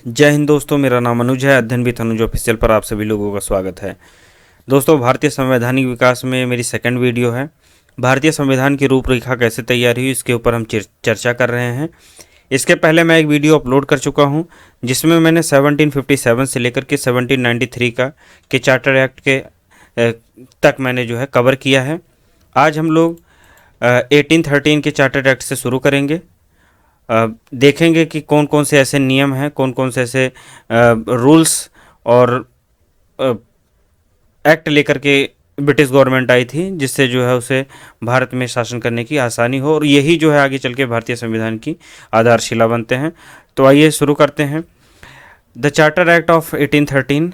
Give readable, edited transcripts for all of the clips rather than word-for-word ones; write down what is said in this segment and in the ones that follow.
जय हिंद दोस्तों, मेरा नाम अनुज है। अध्ययन विद अनुज ऑफिशियल पर आप सभी लोगों का स्वागत है। दोस्तों, भारतीय संवैधानिक विकास में मेरी सेकंड वीडियो है। भारतीय संविधान की रूपरेखा कैसे तैयार हुई, इसके ऊपर हम चर्चा कर रहे हैं। इसके पहले मैं एक वीडियो अपलोड कर चुका हूं, जिसमें मैंने 1757 से लेकर के 1793 के चार्टर एक्ट के तक मैंने जो है कवर किया है। आज हम लोग 1813 के चार्टर एक्ट से शुरू करेंगे। देखेंगे कि कौन कौन से ऐसे नियम हैं, कौन कौन से ऐसे रूल्स और एक्ट लेकर के ब्रिटिश गवर्नमेंट आई थी, जिससे जो है उसे भारत में शासन करने की आसानी हो, और यही जो है आगे चल के भारतीय संविधान की आधारशिला बनते हैं। तो आइए शुरू करते हैं। द चार्टर एक्ट ऑफ 1813,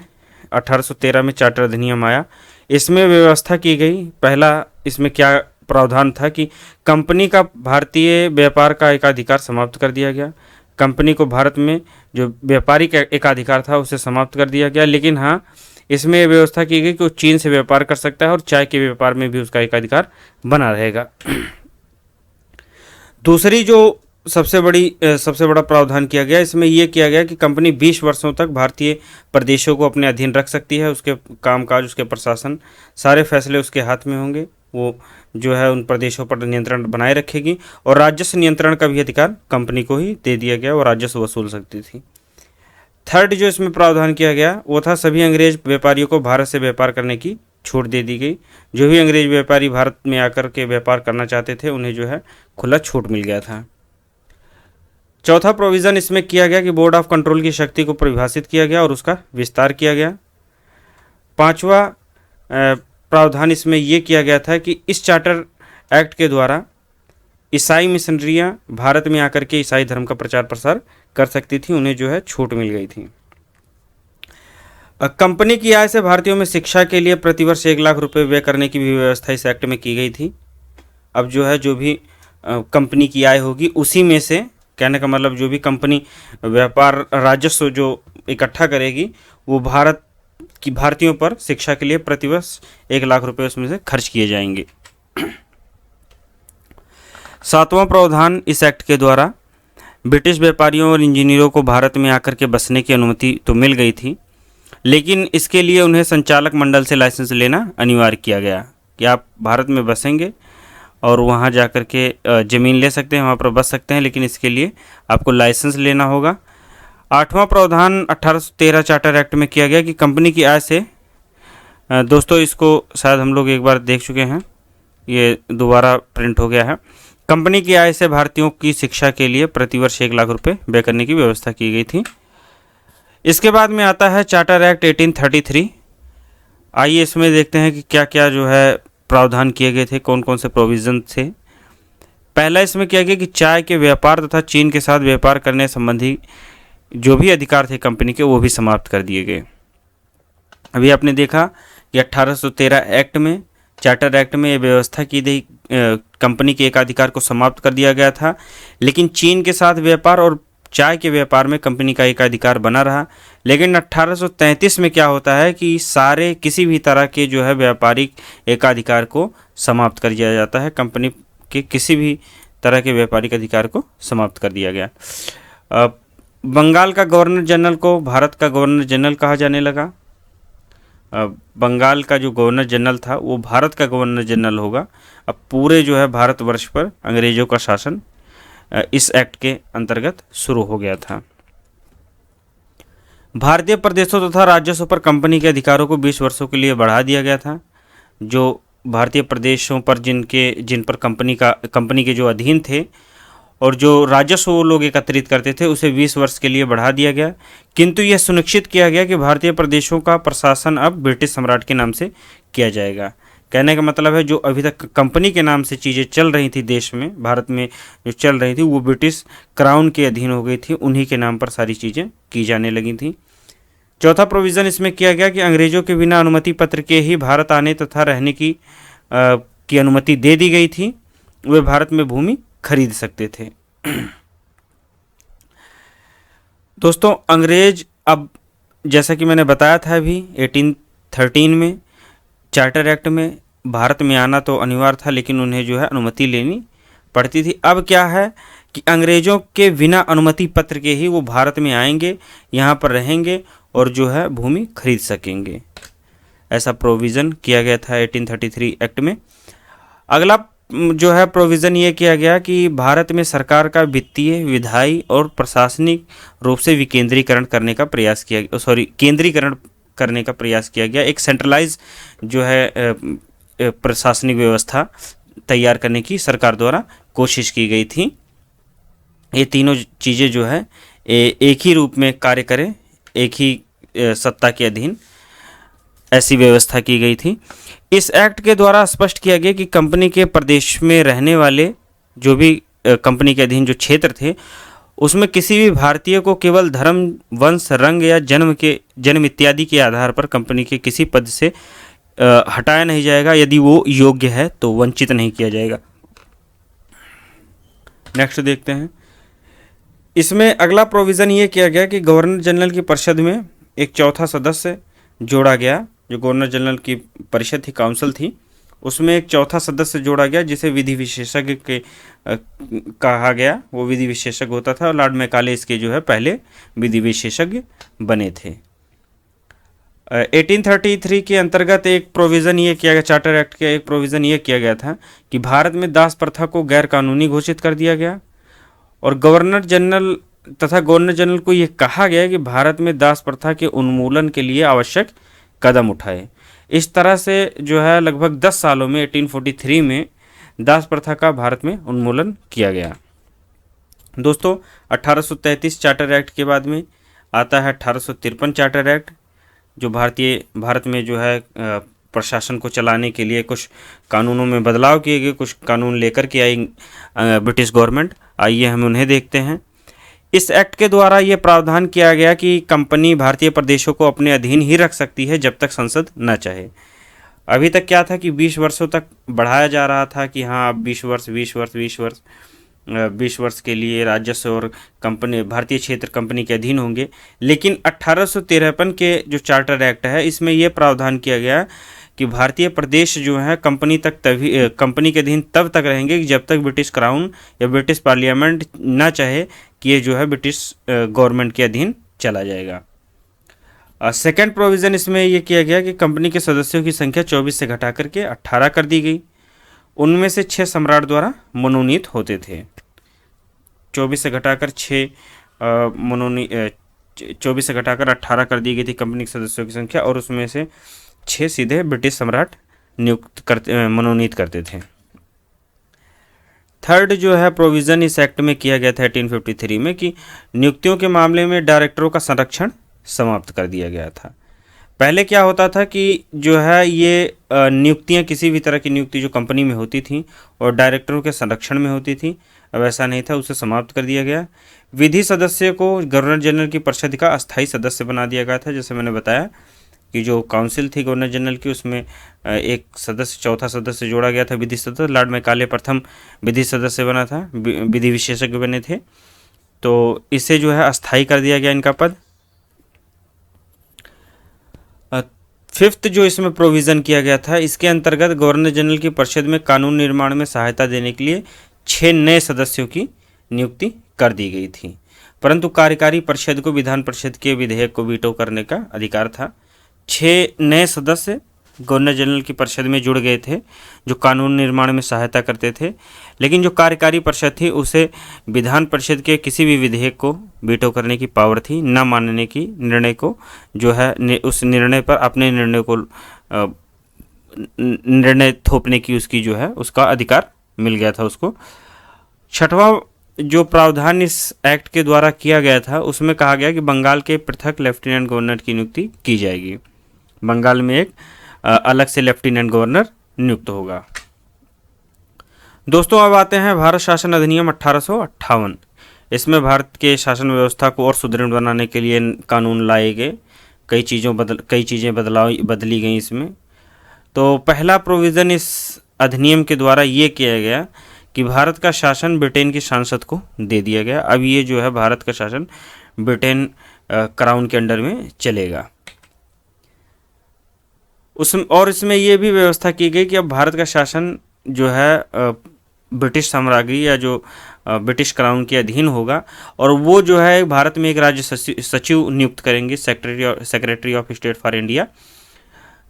1813 में चार्टर अधिनियम आया। इसमें व्यवस्था की गई, पहला इसमें क्या प्रावधान था कि कंपनी का भारतीय व्यापार का एकाधिकार समाप्त कर दिया गया। कंपनी को भारत में जो व्यापारिक एकाधिकार था उसे समाप्त कर दिया गया, लेकिन हाँ, इसमें व्यवस्था की गई कि वो चीन से व्यापार कर सकता है और चाय के व्यापार में भी उसका एकाधिकार बना रहेगा। दूसरी जो सबसे बड़ा प्रावधान किया गया, इसमें यह किया गया कि कंपनी 20 वर्षों तक भारतीय प्रदेशों को अपने अधीन रख सकती है। उसके कामकाज, उसके प्रशासन, सारे फैसले उसके हाथ में होंगे। वो जो है उन प्रदेशों पर नियंत्रण बनाए रखेगी, और राजस्व नियंत्रण का भी अधिकार कंपनी को ही दे दिया गया। वो राजस्व वसूल सकती थी। थर्ड जो इसमें प्रावधान किया गया वो था, सभी अंग्रेज व्यापारियों को भारत से व्यापार करने की छूट दे दी गई। जो भी अंग्रेज व्यापारी भारत में आकर के व्यापार करना चाहते थे, उन्हें जो है खुला छूट मिल गया था। चौथा प्रोविज़न इसमें किया गया कि बोर्ड ऑफ कंट्रोल की शक्ति को परिभाषित किया गया और उसका विस्तार किया गया। पांचवा प्रावधान इसमें यह किया गया था कि इस चार्टर एक्ट के द्वारा ईसाई मिशनरियां भारत में आकर के ईसाई धर्म का प्रचार प्रसार कर सकती थी, उन्हें जो है छूट मिल गई थी। कंपनी की आय से भारतीयों में शिक्षा के लिए प्रतिवर्ष 1 लाख रुपए व्यय करने की भी व्यवस्था इस एक्ट में की गई थी। अब जो है जो भी कंपनी की आय होगी, उसी में से, कहने का मतलब जो भी कंपनी व्यापार राजस्व जो इकट्ठा करेगी, वो भारतीयों पर शिक्षा के लिए प्रतिवर्ष 1 लाख रुपए उसमें से खर्च किए जाएंगे। सातवां प्रावधान इस एक्ट के द्वारा ब्रिटिश व्यापारियों और इंजीनियरों को भारत में आकर के बसने की अनुमति तो मिल गई थी, लेकिन इसके लिए उन्हें संचालक मंडल से लाइसेंस लेना अनिवार्य किया गया कि आप भारत में बसेंगे और वहाँ जाकर के ज़मीन ले सकते हैं, वहाँ पर बस सकते हैं, लेकिन इसके लिए आपको लाइसेंस लेना होगा। आठवां प्रावधान 1813 चार्टर एक्ट में किया गया कि कंपनी की आय से, दोस्तों इसको शायद हम लोग एक बार देख चुके हैं, ये दोबारा प्रिंट हो गया है। कंपनी की आय से भारतीयों की शिक्षा के लिए प्रतिवर्ष 1 लाख रुपए व्यय करने की व्यवस्था की गई थी। इसके बाद में आता है चार्टर एक्ट 1833। आइए इसमें देखते हैं कि क्या क्या जो है प्रावधान किए गए थे, कौन कौन से प्रोविज़न थे। पहला इसमें किया गया कि चाय के व्यापार तथा चीन के साथ व्यापार करने संबंधी जो भी अधिकार थे कंपनी के, वो भी समाप्त कर दिए गए। अभी आपने देखा कि 1813 एक्ट में, चार्टर एक्ट में ये व्यवस्था की गई, कंपनी के एकाधिकार को समाप्त कर दिया गया था, लेकिन चीन के साथ व्यापार और चाय के व्यापार में कंपनी का एकाधिकार बना रहा। लेकिन 1833 में क्या होता है कि सारे किसी भी तरह के जो है व्यापारिक एकाधिकार को समाप्त कर दिया जाता है। कंपनी के किसी भी तरह के व्यापारिक अधिकार को समाप्त कर दिया गया। बंगाल का गवर्नर जनरल को भारत का गवर्नर जनरल कहा जाने लगा। बंगाल का जो गवर्नर जनरल था वो भारत का गवर्नर जनरल होगा। अब पूरे जो है भारतवर्ष पर अंग्रेज़ों का शासन इस एक्ट के अंतर्गत शुरू हो गया था। भारतीय प्रदेशों तथा राज्यों पर कंपनी के अधिकारों को 20 वर्षों के लिए बढ़ा दिया गया था। जो भारतीय प्रदेशों पर जिन पर कंपनी के जो अधीन थे और जो राजस्व वो लोग एकत्रित करते थे, उसे 20 वर्ष के लिए बढ़ा दिया गया। किंतु यह सुनिश्चित किया गया कि भारतीय प्रदेशों का प्रशासन अब ब्रिटिश सम्राट के नाम से किया जाएगा। कहने का मतलब है, जो अभी तक कंपनी के नाम से चीज़ें चल रही थी देश में, भारत में जो चल रही थी, वो ब्रिटिश क्राउन के अधीन हो गई थी। उन्हीं के नाम पर सारी चीज़ें की जाने लगी थी। चौथा प्रोविज़न इसमें किया गया कि अंग्रेज़ों के बिना अनुमति पत्र के ही भारत आने तथा रहने की अनुमति दे दी गई थी। वे भारत में भूमि खरीद सकते थे। दोस्तों, अंग्रेज, अब जैसा कि मैंने बताया था अभी, 1813 में चार्टर एक्ट में भारत में आना तो अनिवार्य था, लेकिन उन्हें जो है अनुमति लेनी पड़ती थी। अब क्या है कि अंग्रेज़ों के बिना अनुमति पत्र के ही वो भारत में आएंगे, यहाँ पर रहेंगे और जो है भूमि खरीद सकेंगे। ऐसा प्रोविज़न किया गया था 1833 एक्ट में। अगला जो है प्रोविज़न ये किया गया कि भारत में सरकार का वित्तीय, विधायी और प्रशासनिक रूप से विकेंद्रीकरण करने का प्रयास किया, केंद्रीकरण करने का प्रयास किया गया। एक सेंट्रलाइज जो है प्रशासनिक व्यवस्था तैयार करने की सरकार द्वारा कोशिश की गई थी। ये तीनों चीज़ें जो है एक ही रूप में कार्य करें, एक ही सत्ता के अधीन, ऐसी व्यवस्था की गई थी। इस एक्ट के द्वारा स्पष्ट किया गया कि कंपनी के प्रदेश में रहने वाले जो भी कंपनी के अधीन जो क्षेत्र थे, उसमें किसी भी भारतीय को केवल धर्म, वंश, रंग या जन्म इत्यादि के आधार पर कंपनी के किसी पद से हटाया नहीं जाएगा। यदि वो योग्य है तो वंचित नहीं किया जाएगा। नेक्स्ट देखते हैं। इसमें अगला प्रोविज़न ये किया गया कि गवर्नर जनरल की परिषद में एक चौथा सदस्य जोड़ा गया। जो गवर्नर जनरल की परिषद थी, काउंसिल थी, उसमें एक चौथा सदस्य जोड़ा गया जिसे विधि विशेषज्ञ के कहा गया। वो विधि विशेषज्ञ होता था और लॉर्ड मैकाले इसके जो है पहले विधि विशेषज्ञ बने थे। 1833 के अंतर्गत एक प्रोविज़न ये किया गया, चार्टर एक्ट का एक प्रोविज़न ये किया गया था कि भारत में दास प्रथा को गैर कानूनी घोषित कर दिया गया और गवर्नर जनरल को ये कहा गया कि भारत में दास प्रथा के उन्मूलन के लिए आवश्यक कदम उठाए। इस तरह से जो है लगभग 10 सालों में 1843 में दास प्रथा का भारत में उन्मूलन किया गया। दोस्तों 1833 चार्टर एक्ट के बाद में आता है 1853 चार्टर एक्ट, जो भारत में जो है प्रशासन को चलाने के लिए कुछ कानूनों में बदलाव किए गए, कुछ कानून लेकर के आई ब्रिटिश गवर्नमेंट। आइए हम उन्हें देखते हैं। इस एक्ट के द्वारा ये प्रावधान किया गया कि कंपनी भारतीय प्रदेशों को अपने अधीन ही रख सकती है जब तक संसद न चाहे। अभी तक क्या था कि 20 वर्षों तक बढ़ाया जा रहा था कि हाँ अब 20 वर्ष के लिए राजस्व और कंपनी भारतीय क्षेत्र कंपनी के अधीन होंगे। लेकिन 1853 के जो चार्टर एक्ट है, इसमें यह प्रावधान किया गया कि भारतीय प्रदेश जो है कंपनी के अधीन तब तक रहेंगे जब तक ब्रिटिश क्राउन या ब्रिटिश पार्लियामेंट ना चाहे कि ये जो है ब्रिटिश गवर्नमेंट के अधीन चला जाएगा। सेकेंड प्रोविज़न इसमें यह किया गया कि कंपनी के सदस्यों की संख्या 24 से घटा करके 18 कर दी गई। उनमें से 6 सम्राट द्वारा मनोनीत होते थे। 24 से घटाकर 24 से घटाकर 18 कर दी गई थी कंपनी के सदस्यों की संख्या, और उसमें से 6 सीधे ब्रिटिश सम्राट मनोनीत करते थे। थर्ड जो है प्रोविज़न इस एक्ट में किया गया था 1853 में कि नियुक्तियों के मामले में डायरेक्टरों का संरक्षण समाप्त कर दिया गया था। पहले क्या होता था कि जो है ये नियुक्तियां, किसी भी तरह की नियुक्ति जो कंपनी में होती थी और डायरेक्टरों के संरक्षण में होती थी, अब ऐसा नहीं था, उसे समाप्त कर दिया गया। विधि सदस्य को गवर्नर जनरल की परिषद का अस्थायी सदस्य बना दिया गया था। जैसे मैंने बताया कि जो काउंसिल थी गवर्नर जनरल की, उसमें एक सदस्य, चौथा सदस्य जोड़ा गया था विधि सदस्य। लॉर्ड मैकाले प्रथम विधि सदस्य बना था, विधि विशेषज्ञ बने थे, तो इसे जो है अस्थायी कर दिया गया इनका पद। फिफ्थ जो इसमें प्रोविज़न किया गया था, इसके अंतर्गत गवर्नर जनरल की परिषद में कानून निर्माण में सहायता देने के लिए 6 नए सदस्यों की नियुक्ति कर दी गई थी, परंतु कार्यकारी परिषद को विधान परिषद के विधेयक को वीटो करने का अधिकार था। 6 नए सदस्य गवर्नर जनरल की परिषद में जुड़ गए थे जो कानून निर्माण में सहायता करते थे, लेकिन जो कार्यकारी परिषद थी उसे विधान परिषद के किसी भी विधेयक को वीटो करने की पावर थी, न मानने की निर्णय को जो है उस निर्णय पर अपने निर्णय थोपने की उसकी जो है उसका अधिकार मिल गया था उसको। छठवां जो प्रावधान इस एक्ट के द्वारा किया गया था उसमें कहा गया कि बंगाल के पृथक लेफ्टिनेंट गवर्नर की नियुक्ति की जाएगी। बंगाल में एक अलग से लेफ्टिनेंट गवर्नर नियुक्त होगा। दोस्तों अब आते हैं भारत शासन अधिनियम 1858। इसमें भारत के शासन व्यवस्था को और सुदृढ़ बनाने के लिए कानून लाए गए, कई चीज़ें बदली गई इसमें। तो पहला प्रोविज़न इस अधिनियम के द्वारा ये किया गया कि भारत का शासन ब्रिटेन की सांसद को दे दिया गया। अब ये जो है भारत का शासन ब्रिटेन क्राउन के अंडर में चलेगा। इसमें यह भी व्यवस्था की गई कि अब भारत का शासन जो है ब्रिटिश साम्राज्य या जो ब्रिटिश क्राउन के अधीन होगा और वो जो है भारत में एक राज्य सचिव नियुक्त करेंगे, secretary of state for India,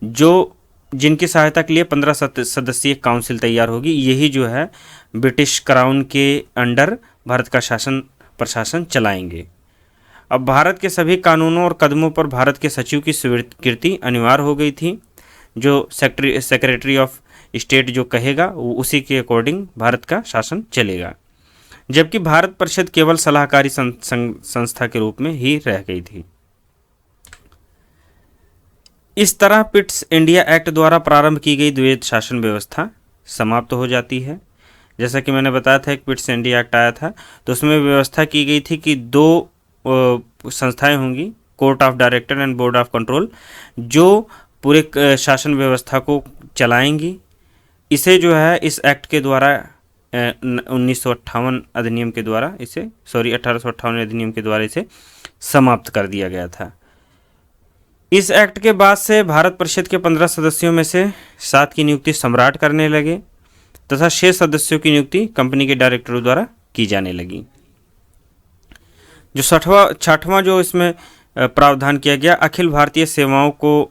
जो जिनकी सहायता के लिए 15 सदस्यीय काउंसिल तैयार होगी। यही जो है ब्रिटिश क्राउन के अंडर भारत का शासन प्रशासन चलाएंगे। अब भारत के सभी कानूनों और कदमों पर भारत के सचिव की स्वीकृति अनिवार्य हो गई थी। जो सेक्रेटरी ऑफ स्टेट जो कहेगा वो उसी के अकॉर्डिंग भारत का शासन चलेगा, जबकि भारत परिषद केवल सलाहकारी संस्था के रूप में ही रह गई थी। इस तरह पिट्स इंडिया एक्ट द्वारा प्रारंभ की गई द्वैध शासन व्यवस्था समाप्त हो जाती है। जैसा कि मैंने बताया था, एक पिट्स इंडिया एक्ट आया था तो उसमें व्यवस्था की गई थी कि 2 संस्थाएं होंगी, court of director and board of control, जो पूरे शासन व्यवस्था को चलाएंगी। इसे जो है इस एक्ट के द्वारा 1858 अधिनियम के द्वारा इसे 1858 अधिनियम के द्वारा इसे समाप्त कर दिया गया था। इस एक्ट के बाद से भारत परिषद के 15 सदस्यों में से 7 की नियुक्ति सम्राट करने लगे तथा 6 सदस्यों की नियुक्ति कंपनी के डायरेक्टरों द्वारा की जाने लगी। जो 6वां जो इसमें प्रावधान किया गया, अखिल भारतीय सेवाओं को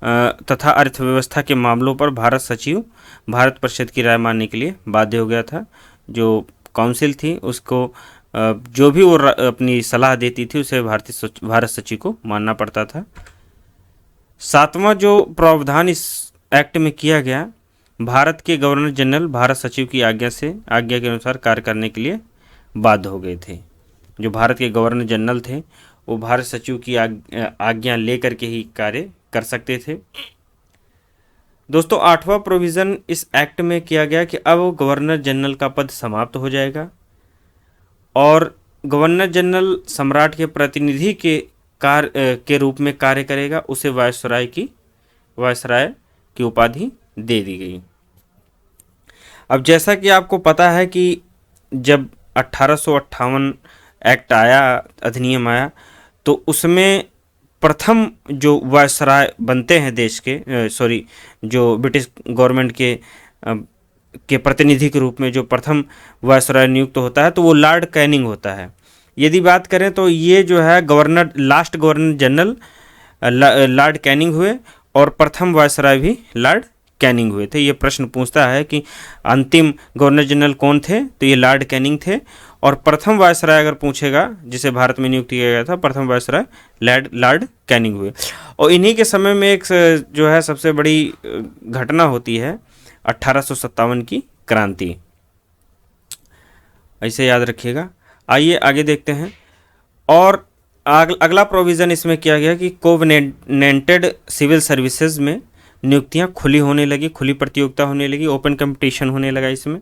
तथा अर्थव्यवस्था के मामलों पर भारत सचिव भारत परिषद की राय मानने के लिए बाध्य हो गया था। जो काउंसिल थी उसको जो भी वो अपनी सलाह देती थी उसे भारत सचिव को मानना पड़ता था। 7वां जो प्रावधान इस एक्ट में किया गया, भारत के गवर्नर जनरल भारत सचिव की आज्ञा के अनुसार कार्य करने के लिए बाध्य हो गए थे। जो भारत के गवर्नर जनरल थे वो भारत सचिव की आज्ञा लेकर के ही कार्य कर सकते थे। दोस्तों 8वां प्रोविज़न इस एक्ट में किया गया कि अब गवर्नर जनरल का पद समाप्त हो जाएगा और गवर्नर जनरल सम्राट के प्रतिनिधि के रूप में कार्य करेगा। उसे वायसराय की उपाधि दे दी गई। अब जैसा कि आपको पता है कि जब 1858 एक्ट आया, अधिनियम आया, तो उसमें प्रथम जो वायसराय बनते हैं देश के जो ब्रिटिश गवर्नमेंट के प्रतिनिधि के रूप में जो प्रथम वायसराय नियुक्त होता है तो वो लॉर्ड कैनिंग होता है। यदि बात करें तो ये जो है last governor general Lord Canning हुए और प्रथम वायसराय भी लॉर्ड कैनिंग हुए थे। ये प्रश्न पूछता है कि अंतिम गवर्नर जनरल कौन थे, तो ये लॉर्ड कैनिंग थे। और प्रथम वायसराय अगर पूछेगा जिसे भारत में नियुक्त किया गया था, प्रथम वायसराय लॉर्ड कैनिंग हुए। और इन्हीं के समय में एक जो है सबसे बड़ी घटना होती है 1857 की क्रांति, ऐसे याद रखिएगा। आइए आगे देखते हैं। और अगला प्रोविज़न इसमें किया गया कि कोवेनेंटेड सिविल सर्विसेज में नियुक्तियां खुली होने लगी, खुली प्रतियोगिता होने लगी, ओपन कंपटीशन होने लगा इसमें।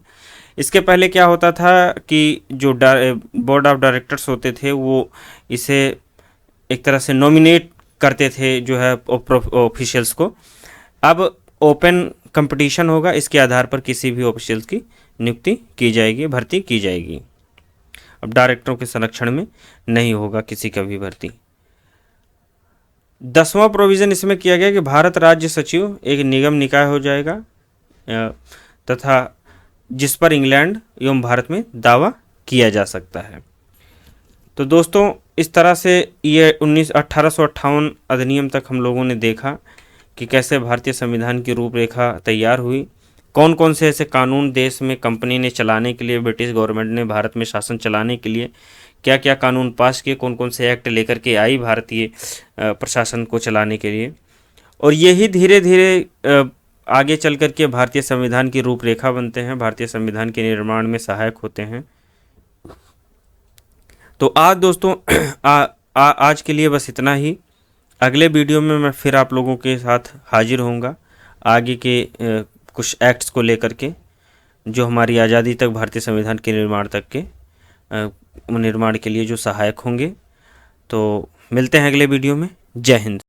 इसके पहले क्या होता था कि जो बोर्ड ऑफ डायरेक्टर्स होते थे वो इसे एक तरह से नॉमिनेट करते थे जो है ऑफिशियल्स को। अब ओपन कंपटीशन होगा, इसके आधार पर किसी भी ऑफिशियल्स की नियुक्ति की जाएगी, भर्ती की जाएगी। अब डायरेक्टरों के संरक्षण में नहीं होगा किसी का भी भर्ती। 10वां प्रोविज़न इसमें किया गया कि भारत राज्य सचिव एक निगम निकाय हो जाएगा तथा जिस पर इंग्लैंड एवं भारत में दावा किया जा सकता है। तो दोस्तों इस तरह से ये 1858 अधिनियम तक हम लोगों ने देखा कि कैसे भारतीय संविधान की रूपरेखा तैयार हुई, कौन कौन से ऐसे कानून देश में कंपनी ने चलाने के लिए, ब्रिटिश गवर्नमेंट ने भारत में शासन चलाने के लिए क्या क्या कानून पास किए, कौन कौन से एक्ट लेकर के आई भारतीय प्रशासन को चलाने के लिए। और यही धीरे धीरे आगे चल कर के भारतीय संविधान की रूपरेखा बनते हैं, भारतीय संविधान के निर्माण में सहायक होते हैं। तो आज दोस्तों आज के लिए बस इतना ही। अगले वीडियो में मैं फिर आप लोगों के साथ हाजिर होऊंगा आगे के कुछ एक्ट्स को लेकर के जो हमारी आज़ादी तक, भारतीय संविधान के निर्माण तक के निर्माण के लिए जो सहायक होंगे। तो मिलते हैं अगले वीडियो में। जय हिंद।